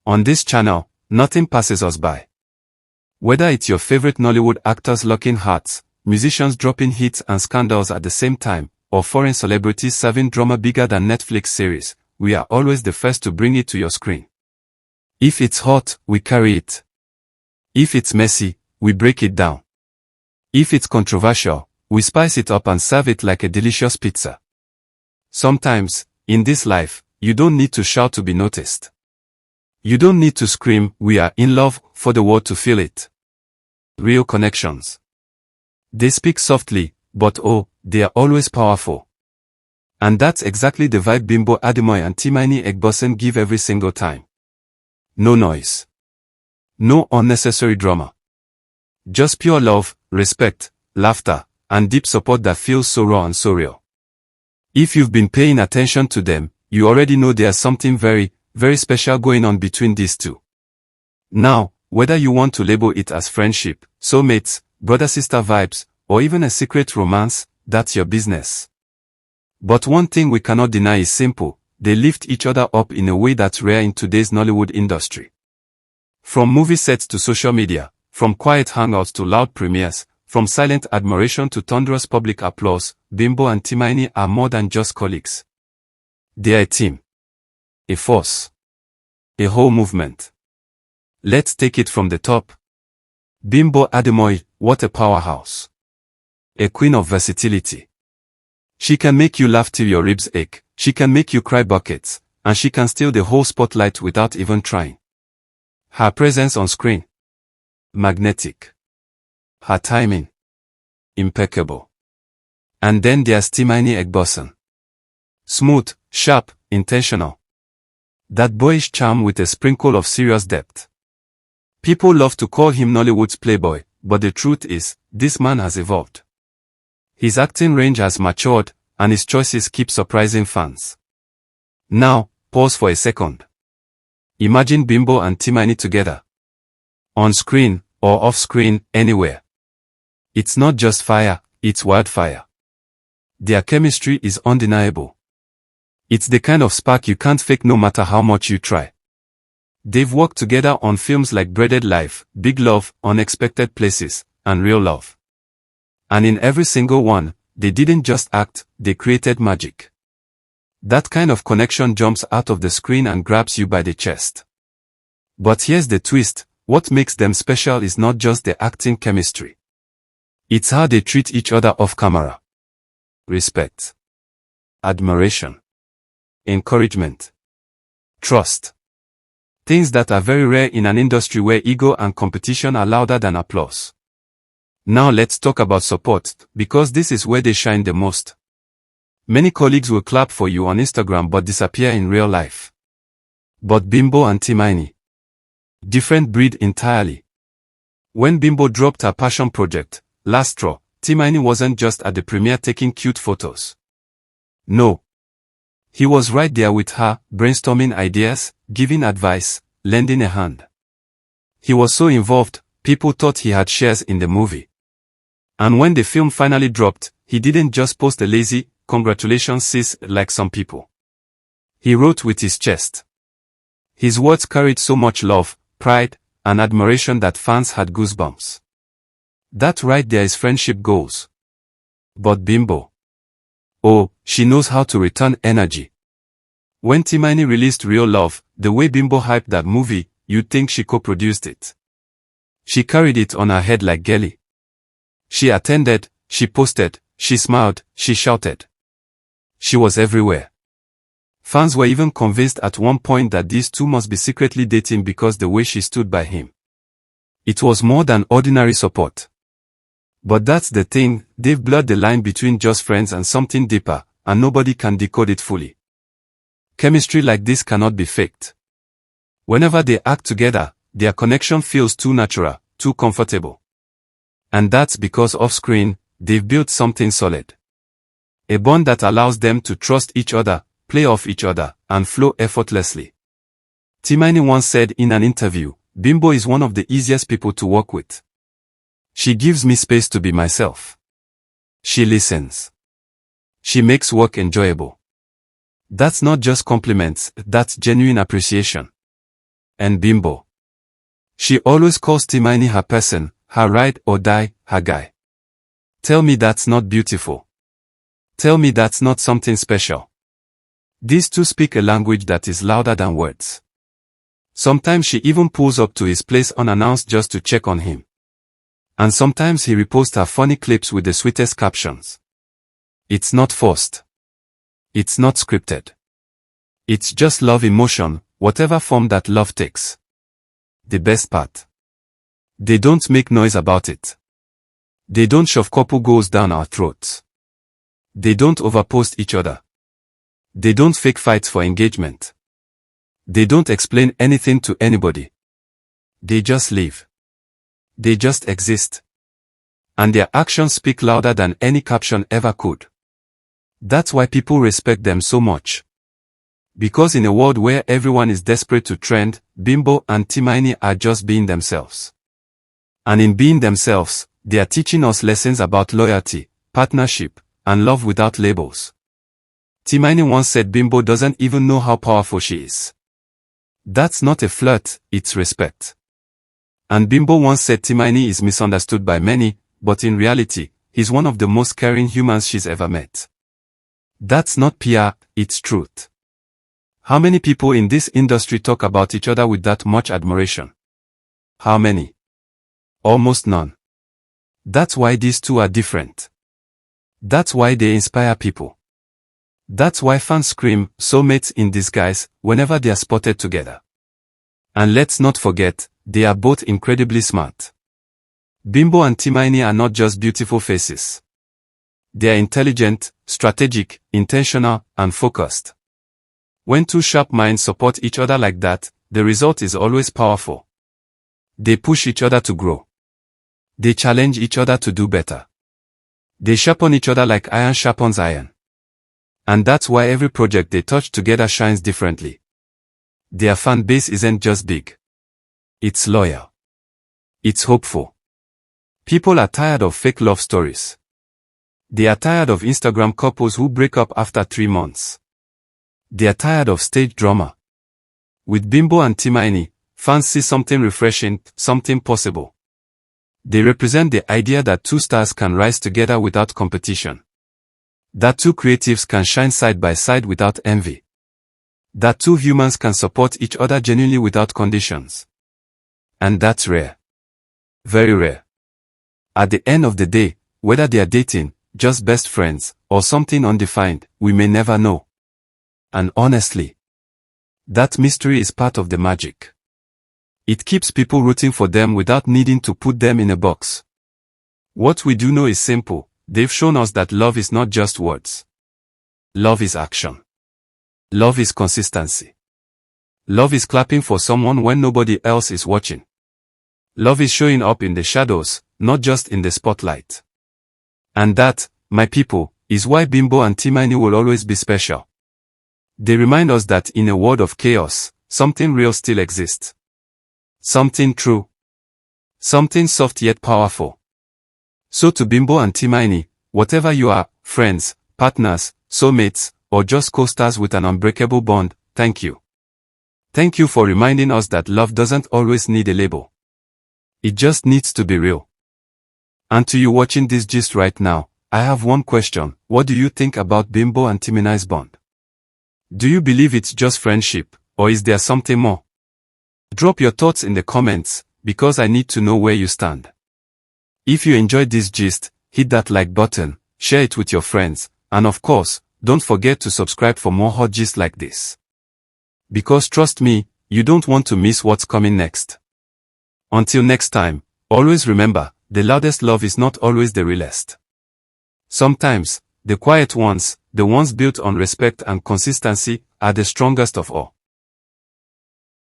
On this channel, nothing passes us by. Whether it's your favorite Nollywood actors locking hearts, musicians dropping hits and scandals at the same time, or foreign celebrities serving drama bigger than Netflix series, we are always the first to bring it to your screen. If it's hot, we carry it. If it's messy, we break it down. If it's controversial, we spice it up and serve it like a delicious pizza. Sometimes, in this life, you don't need to shout to be noticed. You don't need to scream, "We are in love," for the world to feel it. Real connections. They speak softly, but oh, they are always powerful. And that's exactly the vibe Bimbo Ademoye and Timini Egbuson give every single time. No noise. No unnecessary drama. Just pure love, respect, laughter, and deep support that feels so raw and so real. If you've been paying attention to them, you already know there's something very, very special going on between these two. Now, whether you want to label it as friendship, soulmates, brother-sister vibes, or even a secret romance, that's your business. But one thing we cannot deny is simple: they lift each other up in a way that's rare in today's Nollywood industry. From movie sets to social media, from quiet hangouts to loud premieres, from silent admiration to thunderous public applause, Bimbo and Timini are more than just colleagues. They are a team. A force. A whole movement. Let's take it from the top. Bimbo Ademoye, what a powerhouse. A queen of versatility. She can make you laugh till your ribs ache, she can make you cry buckets, and she can steal the whole spotlight without even trying. Her presence on screen. Magnetic. Her timing. Impeccable. And then there's Timini Egbuson. Smooth, sharp, intentional. That boyish charm with a sprinkle of serious depth. People love to call him Nollywood's playboy, but the truth is, this man has evolved. His acting range has matured, and his choices keep surprising fans. Now, pause for a second. Imagine Bimbo and Timini together. On screen, or off screen, anywhere. It's not just fire, it's wildfire. Their chemistry is undeniable. It's the kind of spark you can't fake no matter how much you try. They've worked together on films like Braided Life, Big Love, Unexpected Places, and Real Love. And in every single one, they didn't just act, they created magic. That kind of connection jumps out of the screen and grabs you by the chest. But here's the twist: what makes them special is not just the acting chemistry. It's how they treat each other off camera. Respect. Admiration. Encouragement. Trust. Things that are very rare in an industry where ego and competition are louder than applause. Now let's talk about support, because this is where they shine the most. Many colleagues will clap for you on Instagram but disappear in real life. But Bimbo and Timini. Different breed entirely. When Bimbo dropped her passion project, Last Straw, Timini wasn't just at the premiere taking cute photos. No. He was right there with her, brainstorming ideas, giving advice, lending a hand. He was so involved, people thought he had shares in the movie. And when the film finally dropped, he didn't just post a lazy, "Congratulations sis," like some people. He wrote with his chest. His words carried so much love, pride, and admiration that fans had goosebumps. That right there is friendship goals. But Bimbo. Oh, she knows how to return energy. When Timini released Real Love, the way Bimbo hyped that movie, you'd think she co-produced it. She carried it on her head like Gelly. She attended, she posted, she smiled, she shouted. She was everywhere. Fans were even convinced at one point that these two must be secretly dating because the way she stood by him. It was more than ordinary support. But that's the thing, they've blurred the line between just friends and something deeper, and nobody can decode it fully. Chemistry like this cannot be faked. Whenever they act together, their connection feels too natural, too comfortable. And that's because off-screen, they've built something solid. A bond that allows them to trust each other, play off each other, and flow effortlessly. Timini once said in an interview, "Bimbo is one of the easiest people to work with. She gives me space to be myself. She listens. She makes work enjoyable." That's not just compliments, that's genuine appreciation. and Bimbo. She always calls Timini her person, her ride or die, her guy. Tell me that's not beautiful. Tell me that's not something special. These two speak a language that is louder than words. Sometimes she even pulls up to his place unannounced just to check on him. And sometimes he reposts her funny clips with the sweetest captions. It's not forced. It's not scripted. It's just love in motion, whatever form that love takes. The best part. They don't make noise about it. They don't shove couple goals down our throats. They don't overpost each other. They don't fake fights for engagement. They don't explain anything to anybody. They just live. They just exist. And their actions speak louder than any caption ever could. That's why people respect them so much. Because in a world where everyone is desperate to trend, Bimbo and Timini are just being themselves. And in being themselves, they are teaching us lessons about loyalty, partnership, and love without labels. Timini once said Bimbo doesn't even know how powerful she is. That's not a flirt, it's respect. And Bimbo once said Timini is misunderstood by many, but in reality, he's one of the most caring humans she's ever met. That's not PR, it's truth. How many people in this industry talk about each other with that much admiration? How many? Almost none. That's why these two are different. That's why they inspire people. That's why fans scream, soulmates in disguise, whenever they are spotted together. And let's not forget, they are both incredibly smart. Bimbo and Timini are not just beautiful faces. They are intelligent, strategic, intentional, and focused. When two sharp minds support each other like that, the result is always powerful. They push each other to grow. They challenge each other to do better. They sharpen each other like iron sharpens iron. And that's why every project they touch together shines differently. Their fan base isn't just big. It's loyal. It's hopeful. People are tired of fake love stories. They are tired of Instagram couples who break up after 3 months. They are tired of stage drama. With Bimbo and Timini, fans see something refreshing, something possible. They represent the idea that two stars can rise together without competition. That two creatives can shine side by side without envy. That two humans can support each other genuinely without conditions. And that's rare. Very rare. At the end of the day, whether they are dating, just best friends, or something undefined, we may never know. And honestly, that mystery is part of the magic. It keeps people rooting for them without needing to put them in a box. What we do know is simple. They've shown us that love is not just words. Love is action. Love is consistency. Love is clapping for someone when nobody else is watching. Love is showing up in the shadows, not just in the spotlight. And that, my people, is why Bimbo and Timini will always be special. They remind us that in a world of chaos, something real still exists. Something true. Something soft yet powerful. So to Bimbo and Timini, whatever you are, friends, partners, soulmates, or just co-stars with an unbreakable bond, thank you. Thank you for reminding us that love doesn't always need a label. It just needs to be real. And to you watching this gist right now, I have one question. What do you think about Bimbo and Timini's bond? Do you believe it's just friendship, or is there something more? Drop your thoughts in the comments, because I need to know where you stand. If you enjoyed this gist, hit that like button, share it with your friends, and of course, don't forget to subscribe for more hot gist like this. Because trust me, you don't want to miss what's coming next. Until next time, always remember, the loudest love is not always the realest. Sometimes, the quiet ones, the ones built on respect and consistency, are the strongest of all.